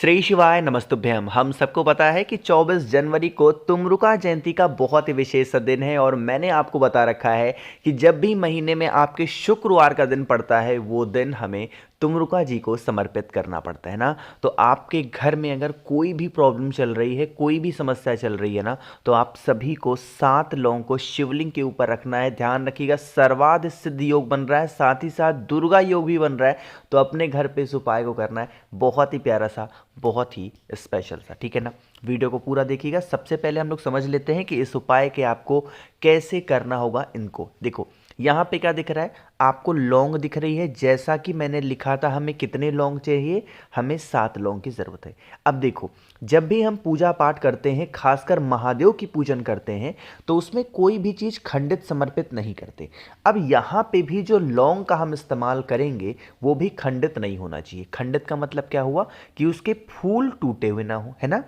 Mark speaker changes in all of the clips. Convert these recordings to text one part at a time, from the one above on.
Speaker 1: श्री शिवाय नमस्तुभ्यम। हम सबको पता है कि 24 जनवरी को तुमरुका जयंती का बहुत ही विशेष दिन है और मैंने आपको बता रखा है कि जब भी महीने में आपके शुक्रवार का दिन पड़ता है वो दिन हमें तुमरुका जी को समर्पित करना पड़ता है ना। तो आपके घर में अगर कोई भी प्रॉब्लम चल रही है, कोई भी समस्या चल रही है ना, तो आप सभी को 7 लौंग को शिवलिंग के ऊपर रखना है। ध्यान रखिएगा, सर्वार्थ सिद्धि योग बन रहा है, साथ ही साथ दुर्गा योग भी बन रहा है। तो अपने घर पे इस उपाय को करना है। बहुत ही प्यारा सा, बहुत ही स्पेशल सा, ठीक है ना। वीडियो को पूरा देखिएगा। सबसे पहले हम लोग समझ लेते हैं कि इस उपाय के आपको कैसे करना होगा। इनको देखो, यहाँ पे क्या दिख रहा है आपको, लौंग दिख रही है। जैसा कि मैंने लिखा था, हमें कितने लौंग चाहिए, हमें 7 लौंग की ज़रूरत है। अब देखो, जब भी हम पूजा पाठ करते हैं, खासकर महादेव की पूजन करते हैं, तो उसमें कोई भी चीज़ खंडित समर्पित नहीं करते। अब यहाँ पे भी जो लौंग का हम इस्तेमाल करेंगे वो भी खंडित नहीं होना चाहिए। खंडित का मतलब क्या हुआ कि उसके फूल टूटे हुए ना हो, है ना।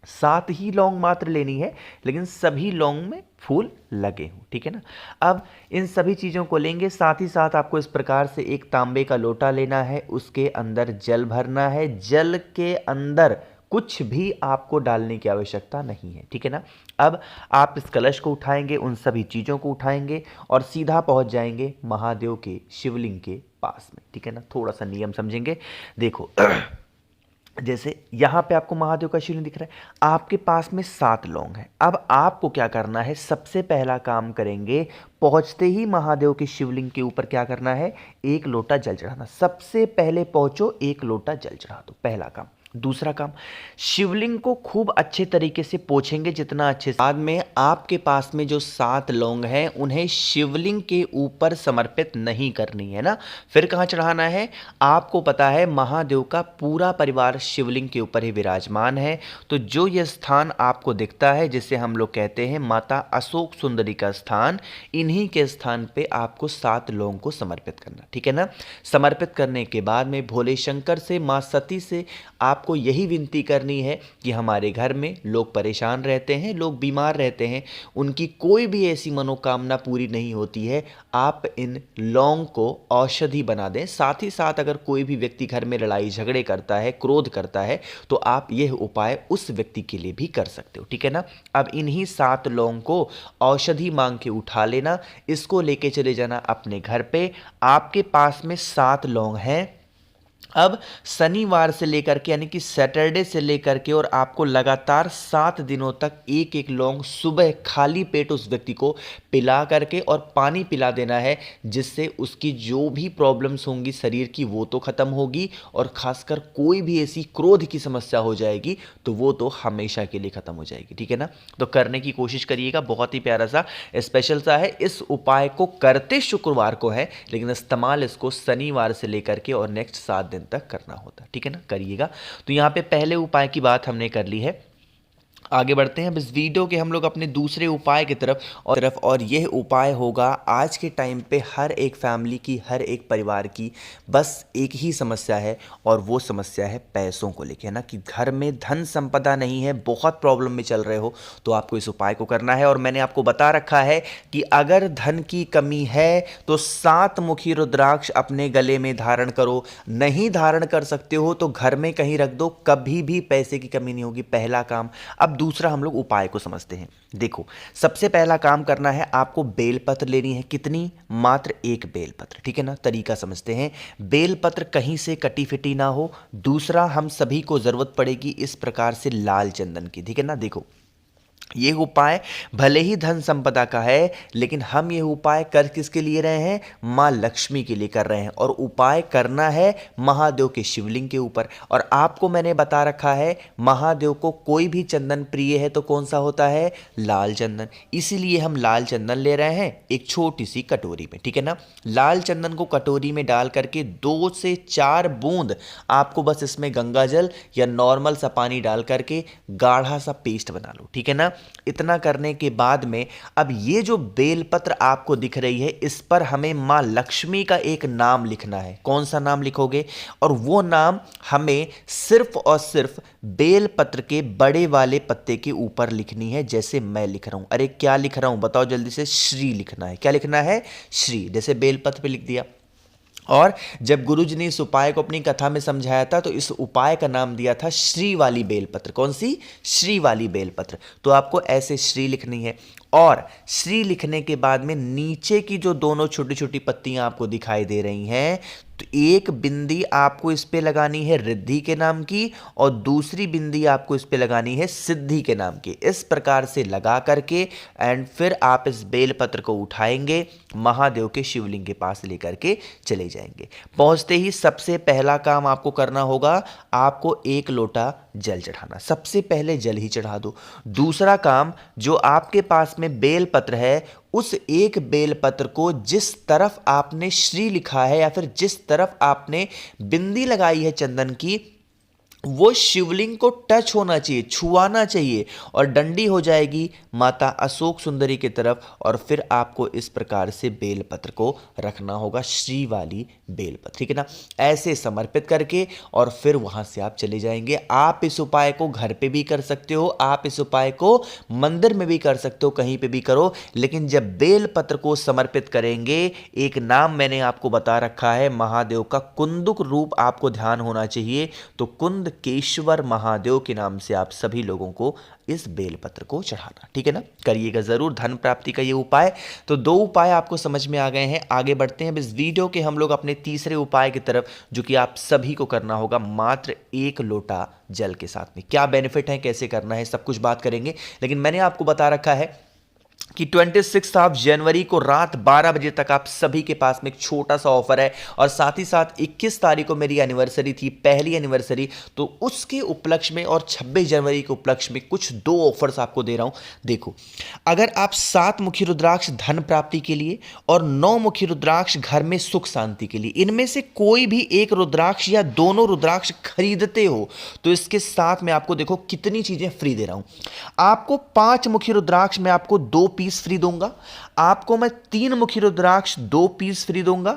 Speaker 1: 7 ही लौंग मात्र लेनी है, लेकिन सभी लौंग में फूल लगे हों, ठीक है ना। अब इन सभी चीज़ों को लेंगे। साथ ही साथ आपको इस प्रकार से एक तांबे का लोटा लेना है, उसके अंदर जल भरना है। जल के अंदर कुछ भी आपको डालने की आवश्यकता नहीं है, ठीक है ना। अब आप इस कलश को उठाएंगे, उन सभी चीज़ों को उठाएंगे और सीधा पहुंच जाएंगे महादेव के शिवलिंग के पास में, ठीक है ना। थोड़ा सा नियम समझेंगे। देखो जैसे यहाँ पे आपको महादेव का शिवलिंग दिख रहा है, आपके पास में 7 लौंग हैं। अब आपको क्या करना है, सबसे पहला काम करेंगे, पहुँचते ही महादेव के शिवलिंग के ऊपर क्या करना है, एक लोटा जल चढ़ाना। सबसे पहले पहुँचो, एक लोटा जल चढ़ा दो, पहला काम। दूसरा काम, शिवलिंग को खूब अच्छे तरीके से पोंछेंगे, जितना अच्छे से। बाद में आपके पास में जो 7 लौंग हैं उन्हें शिवलिंग के ऊपर समर्पित नहीं करनी है ना। फिर कहाँ चढ़ाना है, आपको पता है महादेव का पूरा परिवार शिवलिंग के ऊपर ही विराजमान है। तो जो यह स्थान आपको दिखता है, जिसे हम लोग कहते हैं माता अशोक सुंदरी का स्थान, इन्हीं के स्थान पे आपको 7 लौंग को समर्पित करना, ठीक है ना। समर्पित करने के बाद में भोले शंकर से, माँ सती से आपको यही विनती करनी है कि हमारे घर में लोग परेशान रहते हैं, लोग बीमार रहते हैं, उनकी कोई भी ऐसी मनोकामना पूरी नहीं होती है, आप इन लौंग को औषधि बना दें। साथ ही साथ अगर कोई भी व्यक्ति घर में लड़ाई झगड़े करता है, क्रोध करता है, तो आप यह उपाय उस व्यक्ति के लिए भी कर सकते हो, ठीक है ना। अब इन्हीं 7 लौंग को औषधि मांग के उठा लेना, इसको लेके चले जाना अपने घर पे। आपके पास में 7 लौंग हैं। अब शनिवार से लेकर के, यानी कि सैटरडे से लेकर के, और आपको लगातार 7 दिनों तक एक एक लौंग सुबह खाली पेट उस व्यक्ति को पिला करके और पानी पिला देना है, जिससे उसकी जो भी प्रॉब्लम्स होंगी शरीर की वो तो खत्म होगी, और खासकर कोई भी ऐसी क्रोध की समस्या हो जाएगी तो वो तो हमेशा के लिए खत्म हो जाएगी, ठीक है ना। तो करने की कोशिश करिएगा। बहुत ही प्यारा सा, स्पेशल सा है। इस उपाय को करते शुक्रवार को है, लेकिन इस्तेमाल इसको शनिवार से लेकर के और नेक्स्ट 7 दिन तक करना होता है, ठीक है ना। करिएगा। तो यहाँ पे पहले उपाय की बात हमने कर ली है। आगे बढ़ते हैं अब इस वीडियो के हम लोग अपने दूसरे उपाय की तरफ और यह उपाय होगा आज के टाइम पे हर एक फैमिली की, हर एक परिवार की बस एक ही समस्या है, और वो समस्या है पैसों को लेके, है ना। कि घर में धन संपदा नहीं है, बहुत प्रॉब्लम में चल रहे हो, तो आपको इस उपाय को करना है। और मैंने आपको बता रखा है कि अगर धन की कमी है तो 7 मुखी रुद्राक्ष अपने गले में धारण करो। नहीं धारण कर सकते हो तो घर में कहीं रख दो, कभी भी पैसे की कमी नहीं होगी। पहला काम। अब दूसरा हम लोग उपाय को समझते हैं। देखो, सबसे पहला काम करना है, आपको बेलपत्र लेनी है। कितनी? मात्र 1 बेलपत्र, ठीक है ना। तरीका समझते हैं। बेलपत्र कहीं से कटी फिटी ना हो। दूसरा, हम सभी को जरूरत पड़ेगी इस प्रकार से लाल चंदन की, ठीक है ना। देखो, ये उपाय भले ही धन संपदा का है, लेकिन हम ये उपाय कर किसके लिए रहे हैं? माँ लक्ष्मी के लिए कर रहे हैं। और उपाय करना है महादेव के शिवलिंग के ऊपर। और आपको मैंने बता रखा है, महादेव को कोई भी चंदन प्रिय है तो कौन सा होता है? लाल चंदन। इसीलिए हम लाल चंदन ले रहे हैं एक छोटी सी कटोरी में, ठीक है ना। लाल चंदन को कटोरी में डाल करके 2 से 4 बूंद आपको बस इसमें गंगा जल या नॉर्मल सा पानी डाल करके गाढ़ा सा पेस्ट बना लो, ठीक है ना। इतना करने के बाद में अब ये जो बेलपत्र आपको दिख रही है, इस पर हमें मां लक्ष्मी का एक नाम लिखना है। कौन सा नाम लिखोगे? और वो नाम हमें सिर्फ और सिर्फ बेलपत्र के बड़े वाले पत्ते के ऊपर लिखनी है, जैसे मैं लिख रहा हूं। अरे क्या लिख रहा हूं बताओ जल्दी से? श्री लिखना है। क्या लिखना है? श्री। जैसे बेलपत्र पे लिख दिया। और जब गुरुजी ने इस उपाय को अपनी कथा में समझाया था तो इस उपाय का नाम दिया था श्री वाली बेलपत्र। कौन सी? श्री वाली बेलपत्र। तो आपको ऐसे श्री लिखनी है और श्री लिखने के बाद में नीचे की जो दोनों छोटी छोटी पत्तियां आपको दिखाई दे रही हैं, तो एक बिंदी आपको इस पे लगानी है रिद्धि के नाम की और दूसरी बिंदी आपको इस पे लगानी है सिद्धि के नाम की। इस प्रकार से लगा करके एंड फिर आप इस बेलपत्र को उठाएंगे, महादेव के शिवलिंग के पास लेकर के चले जाएंगे। पहुंचते ही सबसे पहला काम आपको करना होगा, आपको 1 लोटा जल चढ़ाना। सबसे पहले जल ही चढ़ा दो। दूसरा काम, जो आपके पास में बेलपत्र है उस एक बेलपत्र को जिस तरफ आपने श्री लिखा है या फिर जिस तरफ आपने बिंदी लगाई है चंदन की, वो शिवलिंग को टच होना चाहिए, छुआना चाहिए और डंडी हो जाएगी माता अशोक सुंदरी की तरफ। और फिर आपको इस प्रकार से बेलपत्र को रखना होगा, श्री वाली बेलपत्र, ठीक है ना, ऐसे समर्पित करके और फिर वहां से आप चले जाएंगे। आप इस उपाय को घर पे भी कर सकते हो, आप इस उपाय को मंदिर में भी कर सकते हो, कहीं पे भी करो, लेकिन जब बेलपत्र को समर्पित करेंगे, एक नाम मैंने आपको बता रखा है, महादेव का कुंदुक रूप आपको ध्यान होना चाहिए। तो कुंद केश्वर महादेव के नाम से आप सभी लोगों को इस बेलपत्र को चढ़ाना, ठीक है ना, करिएगा जरूर। धन प्राप्ति का ये उपाय, तो 2 उपाय आपको समझ में आ गए हैं। आगे बढ़ते हैं अब इस वीडियो के हम लोग अपने तीसरे उपाय की तरफ, जो कि आप सभी को करना होगा मात्र 1 लोटा जल के साथ में। क्या बेनिफिट है, कैसे करना है, सब कुछ बात करेंगे, लेकिन मैंने आपको बता रखा है कि 26 जनवरी को रात 12 बजे तक आप सभी के पास में एक छोटा सा ऑफर है और साथ ही साथ 21 तारीख को मेरी एनिवर्सरी थी, पहली एनिवर्सरी, तो उसके उपलक्ष्य में और 26 जनवरी के उपलक्ष्य में कुछ 2 ऑफर्स आपको दे रहा हूं। देखो, अगर आप 7 मुखी रुद्राक्ष धन प्राप्ति के लिए और 9 मुखी रुद्राक्ष घर में सुख शांति के लिए, इनमें से कोई भी एक रुद्राक्ष या दोनों रुद्राक्ष खरीदते हो तो इसके साथ में आपको देखो कितनी चीजें फ्री दे रहा हूं। आपको 5 मुखी रुद्राक्ष में आपको 2 पीस फ्री दूंगा, आपको मैं 3 मुखी रुद्राक्ष 2 पीस फ्री दूंगा,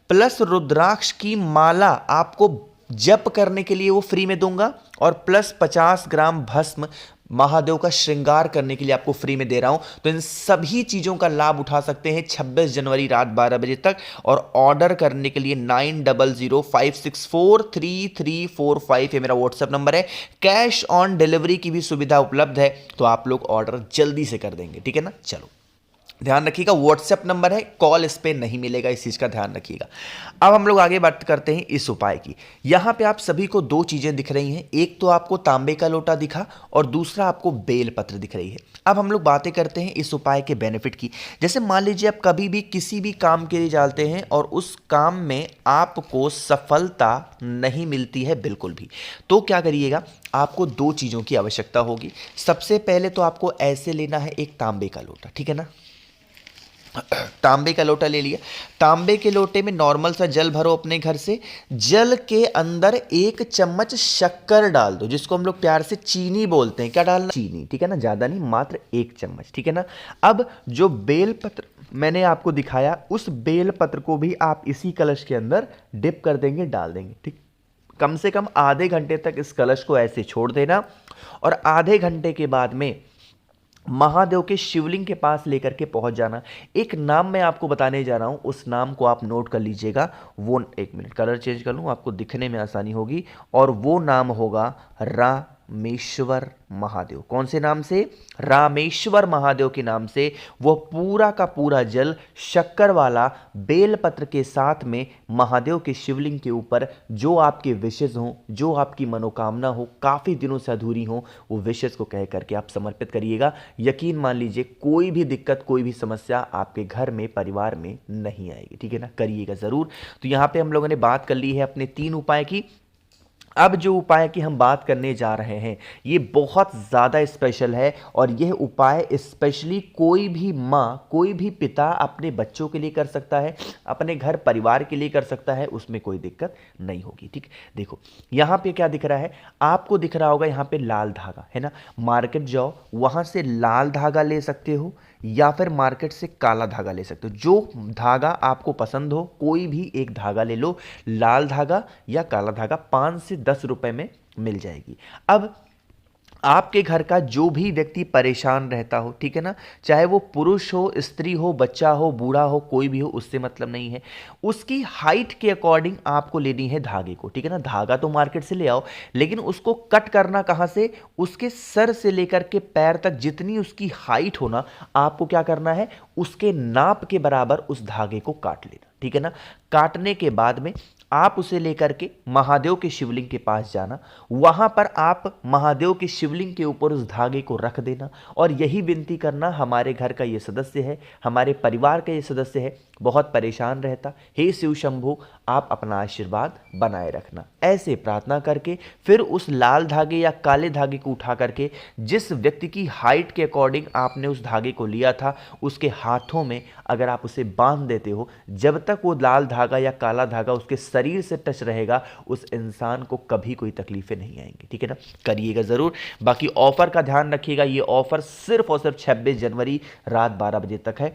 Speaker 1: प्लस रुद्राक्ष की माला आपको जप करने के लिए वो फ्री में दूंगा और प्लस 50 ग्राम भस्म महादेव का श्रृंगार करने के लिए आपको फ्री में दे रहा हूं। तो इन सभी चीजों का लाभ उठा सकते हैं 26 जनवरी रात 12 बजे तक। और ऑर्डर करने के लिए 9005643345 ये मेरा व्हाट्सएप नंबर है। कैश ऑन डिलीवरी की भी सुविधा उपलब्ध है, तो आप लोग ऑर्डर जल्दी से कर देंगे, ठीक है ना। चलो ध्यान रखिएगा, व्हाट्सएप नंबर है, कॉल इस पे नहीं मिलेगा, इस चीज का ध्यान रखिएगा। अब हम लोग आगे बात करते हैं इस उपाय की। यहां पे आप सभी को 2 चीजें दिख रही हैं, एक तो आपको तांबे का लोटा दिखा और दूसरा आपको बेलपत्र दिख रही है। अब हम लोग बातें करते हैं इस उपाय के बेनिफिट की। जैसे मान लीजिए आप कभी भी किसी भी काम के लिए जाते हैं और उस काम में आपको सफलता नहीं मिलती है बिल्कुल भी, तो क्या करिएगा, आपको 2 चीजों की आवश्यकता होगी। सबसे पहले तो आपको ऐसे लेना है एक तांबे का लोटा, ठीक है ना, तांबे का लोटा ले लिया। तांबे के लोटे में नॉर्मल सा जल भरो अपने घर से, जल के अंदर 1 चम्मच शक्कर डाल दो, जिसको हम लोग प्यार से चीनी बोलते हैं। क्या डालना? चीनी, ठीक है ना, ज्यादा नहीं, मात्र 1 चम्मच, ठीक है ना। अब जो बेलपत्र मैंने आपको दिखाया, उस बेलपत्र को भी आप इसी कलश के अंदर डिप कर देंगे, डाल देंगे, ठीक। कम से कम आधे घंटे तक इस कलश को ऐसे छोड़ देना और आधे घंटे के बाद में महादेव के शिवलिंग के पास लेकर के पहुंच जाना। एक नाम मैं आपको बताने जा रहा हूं, उस नाम को आप नोट कर लीजिएगा। वो 1 मिनट कलर चेंज कर लूं, आपको दिखने में आसानी होगी। और वो नाम होगा रामेश्वर महादेव। कौन से नाम से? रामेश्वर महादेव के नाम से वो पूरा का पूरा जल शक्कर वाला बेलपत्र के साथ में महादेव के शिवलिंग के ऊपर जो आपके विशेष हो, जो आपकी मनोकामना हो, काफी दिनों से अधूरी हो, वो विशेष को कह करके आप समर्पित करिएगा। यकीन मान लीजिए कोई भी दिक्कत, कोई भी समस्या आपके घर में, परिवार में नहीं आएगी, ठीक है ना, करिएगा जरूर। तो यहां पे हम लोगों ने बात कर ली है अपने 3 उपाय की। अब जो उपाय की हम बात करने जा रहे हैं ये बहुत ज़्यादा स्पेशल है और यह उपाय स्पेशली कोई भी माँ, कोई भी पिता अपने बच्चों के लिए कर सकता है, अपने घर परिवार के लिए कर सकता है, उसमें कोई दिक्कत नहीं होगी, ठीक। देखो यहाँ पे क्या दिख रहा है, आपको दिख रहा होगा यहाँ पे लाल धागा है ना। मार्केट जाओ, वहाँ से लाल धागा ले सकते हो या फिर मार्केट से काला धागा ले सकते हो। जो धागा आपको पसंद हो कोई भी एक धागा ले लो, लाल धागा या काला धागा, 5 से 10 रुपए में मिल जाएगी। अब आपके घर का जो भी व्यक्ति परेशान रहता हो, ठीक है ना, चाहे वो पुरुष हो, स्त्री हो, बच्चा हो, बूढ़ा हो, कोई भी हो, उससे मतलब नहीं है, उसकी हाइट के अकॉर्डिंग आपको लेनी है धागे को, ठीक है ना। धागा तो मार्केट से ले आओ, लेकिन उसको कट करना कहाँ से, उसके सर से लेकर के पैर तक जितनी उसकी हाइट हो ना, आपको क्या करना है, उसके नाप के बराबर उस धागे को काट लेना, ठीक है ना। काटने के बाद में आप उसे लेकर के महादेव के शिवलिंग के पास जाना, वहां पर आप महादेव के शिवलिंग के ऊपर उस धागे को रख देना और यही विनती करना, हमारे घर का ये सदस्य है, हमारे परिवार का ये सदस्य है, बहुत परेशान रहता, हे शिव शंभु आप अपना आशीर्वाद बनाए रखना। ऐसे प्रार्थना करके फिर उस लाल धागे या काले धागे को उठा करके जिस व्यक्ति की हाइट के अकॉर्डिंग आपने उस धागे को लिया था, उसके हाथों में अगर आप उसे बांध देते हो, जब तक वो लाल धागा या काला धागा उसके शरीर से टच रहेगा, उस इंसान को कभी कोई तकलीफें नहीं आएंगी, ठीक है ना। करिएगा जरूर। बाकी ऑफर का ध्यान रखिएगा, ये ऑफर सिर्फ और सिर्फ 26 जनवरी रात 12 बजे तक है।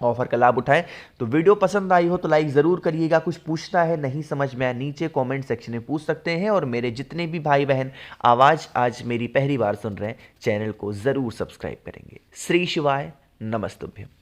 Speaker 1: ऑफर का लाभ उठाएं। तो वीडियो पसंद आई हो तो लाइक ज़रूर करिएगा। कुछ पूछना है, नहीं समझ में आया, नीचे कमेंट सेक्शन में पूछ सकते हैं। और मेरे जितने भी भाई बहन आवाज़ आज मेरी पहली बार सुन रहे हैं, चैनल को ज़रूर सब्सक्राइब करेंगे। श्री शिवाय नमस्तुभ्यम।